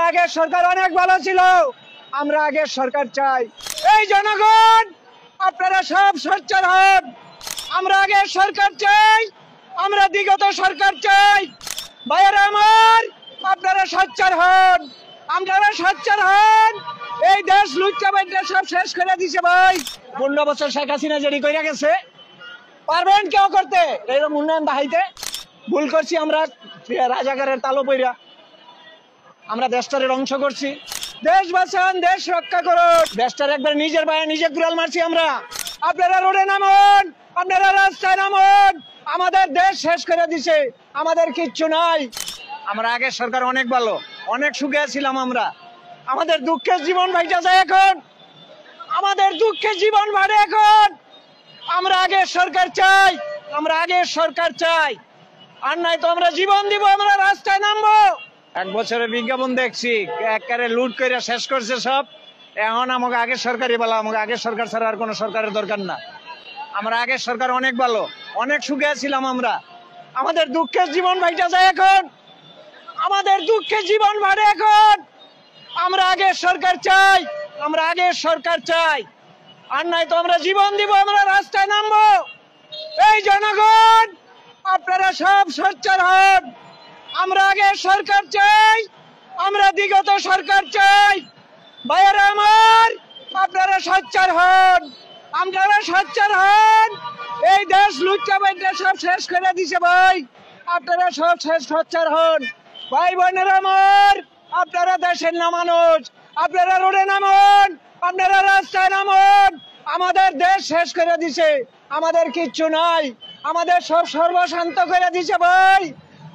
আগের সরকার অনেক ভালো ছিল, আমরা আগের সরকার চাই। এই জনগণ আপনারা সব সোচ্চার হন, আমরা আগের সরকার চাই, আমরা বিগত সরকার চাই। ভাইয়েরা আমার, আপনারা সোচ্চার হন, আপনারা সোচ্চার হন। এই দেশ লুচ্চাবাইটা সব শেষ করে দিছে ভাই। 15 বছর শেখ হাসিনা যেটি কইরা গেছে, পারবেন কেউ করতে এইরকম উন্নয়ন দেখাইতে? ভুল করছি আমরা, রাজাকারের তালো পইরা আমরা দেশটারে ধ্বংস করছি। দেশ বাঁচান, দেশ রক্ষা করুন। দেশটার একবার নিজের ভাইয়ে নিজে কুড়াল মারছি আমরা। আপনারা রোডে নামুন, আপনারা রাস্তায় নামুন। আমাদের দেশ শেষ করে দিছে, আমাদের কিচ্ছু নাই। আমরা আগের সরকার অনেক ভালো, অনেক সুখে ছিলাম আমরা। আমাদের দুঃখের জীবন ভাইটা যায় এখন, আমাদের দুঃখের জীবন ভাড়ে এখন। আমরা আগের সরকার চাই, আমরা আগের সরকার চাই। আর নাই তো আমরা জীবন দিব, আমরা রাস্তায় নামবো। 1 বছরের বিজ্ঞাপন দেখছি, একবারে লুট করে শেষ করছে সব। এখন আমাকে আগের সরকারই ভালো, আমাকে আগের সরকার ছাড়া আর কোনো সরকারের দরকার না। আমরা আগের সরকার অনেক ভালো, অনেক সুখে ছিলাম আমরা। আমাদের দুঃখের জীবন ভাইটা যায় এখন, আমাদের দুঃখের জীবন ভাড়ে এখন। আমরা আগের সরকার চাই, আমরা আগের সরকার চাই। আর নাই তো আমরা জীবন দিব, আমরা রাস্তায় নামবো। এই জনগণ আপনারা সব সোচ্চার হন, আমরা আগের সরকার চাই, আমরা বিগত সরকার চাই। ভাইয়েরা আমার, আপনারা সোচ্চার হন, আপনারা সোচ্চার হন। এই দেশ লুচ্চাবাইটা সব শেষ করে দিছে ভাই, আপনারা সব সোচ্চার হন। ভাই বোনেরা আমার, আপনারা দেশের না মানুষ, আপনারা রোডে নামুন, আপনারা রাস্তায় নামুন। আমাদের দেশ শেষ করে দিছে, আমাদের কিচ্ছু নাই। আমাদের সব সর্বশান্ত করে দিছে ভাই,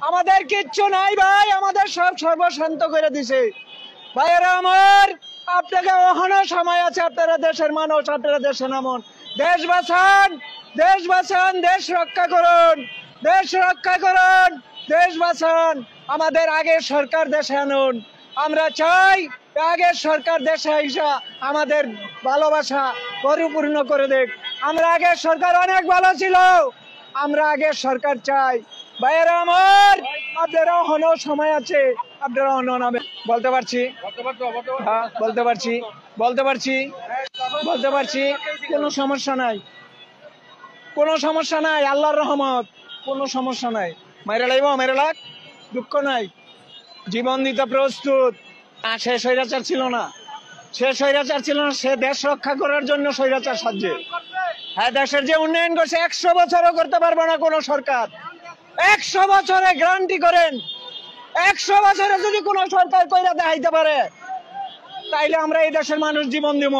আমাদের কিচ্ছু নাই ভাই, আমাদের সব সর্বশান্ত করে দিছে। ভাইয়েরা আমার, আপনাকে এখনো সময় আছে, আপনারা দেশের মানুষ, আপনারা দেশে নামুন। দেশ বাঁচান, দেশ বাঁচান, দেশ রক্ষা করুন, দেশ রক্ষা করুন, দেশ বাঁচান। আমাদের আগের সরকার দেশে আনুন। আমরা চাই আগের সরকার দেশে আইসা আমাদের ভালোবাসা পরিপূর্ণ করে দেখ। আমরা আগের সরকার অনেক ভালো ছিল, আমরা আগের সরকার চাই। ভাইয়েরা আমার, আপনারা এখনো সময় আছে, আপনারা অন্য নামে বলতে পারছি, হ্যাঁ বলতে পারছি, বলতে পারছি, বলতে পারছি। কোনো সমস্যা নাই, কোনো সমস্যা নাই, আল্লাহর রহমত, কোনো সমস্যা নাই। মেরে লাইব, মেরে লাগ, দুঃখ নাই, জীবন দিতে প্রস্তুত। সে স্বৈরাচার ছিল না, সে স্বৈরাচার ছিল না, সে দেশ রক্ষা করার জন্য স্বৈরাচার সাহায্যে। হ্যাঁ, দেশের যে উন্নয়ন করছে 100 বছরও করতে পারবে না কোনো সরকার। 100 বছরে গ্যারান্টি করেন, 100 বছরে যদি কোনো সরকার কইরা দেখাইতে পারে, তাইলে আমরা এই দেশের মানুষ জীবন দিব।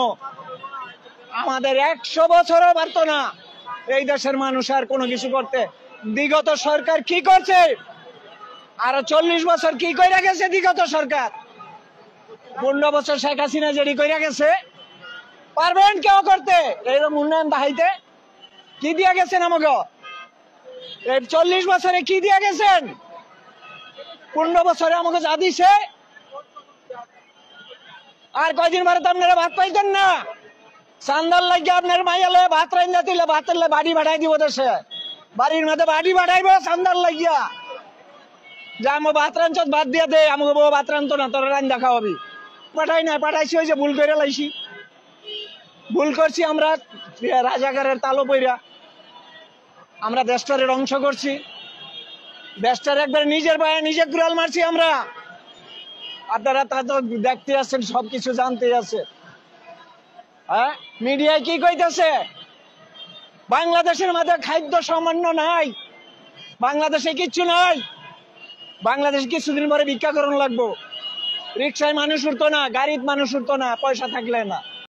আমাদের 100 বছরও পারতো না এই দেশের মানুষ আর কোনো কিছু করতে। বিগত সরকার কি করছে, আরো 40 বছর কি কইরা গেছে বিগত সরকার। 15 বছর শেখ হাসিনা যেটি কইরা গেছে, পারবেন কেউ করতে এইরকম উন্নয়ন দেখাইতে? কি দিয়া গেছেন আমাকে? 40 বছরে কি দিয়া গেছেন? 15 বছরে আমাকে যা দিছে, আর কয়দিন পরে তো আপনারা ভাত পাইতেন না। চান্দার লাগিয়ে আপনার মাইয়ালে ভাত রাইন্দা দিলে, ভাতের বাড়ি বাড়াই দিব দেশে, বাড়ির মধ্যে বাড়ি বাড়াইব চান্দার লাগিয়া। যে আমার ভাত রাঞ্চ ভাত দিয়ে দে, আমাকে বউ ভাত রান্ধতো না, তোর রান্না খাওয়াবি। পাঠাই না, পাঠাইছি ওই যে ভুল করে লাইছি, ভুল করছি আমরা, রাজাকারের তালো পইরা আমরা দেশটারে ধ্বংস করছি। দেশটার একবার নিজের ভাইয়ে নিজে কুড়াল মারছি আমরা। আপনারা তা তো দেখতে আছেন, সবকিছু জানতে আছে। হ্যাঁ, মিডিয়ায় কি কইতেছে? বাংলাদেশের মধ্যে খাদ্য সামান্য নাই, বাংলাদেশে কিচ্ছু নাই। বাংলাদেশে কিছুদিন পরে ভিক্ষা করণ লাগবো। রিক্সায় মানুষ উঠতো না, গাড়িতে মানুষ উঠতো না, পয়সা থাকলে না।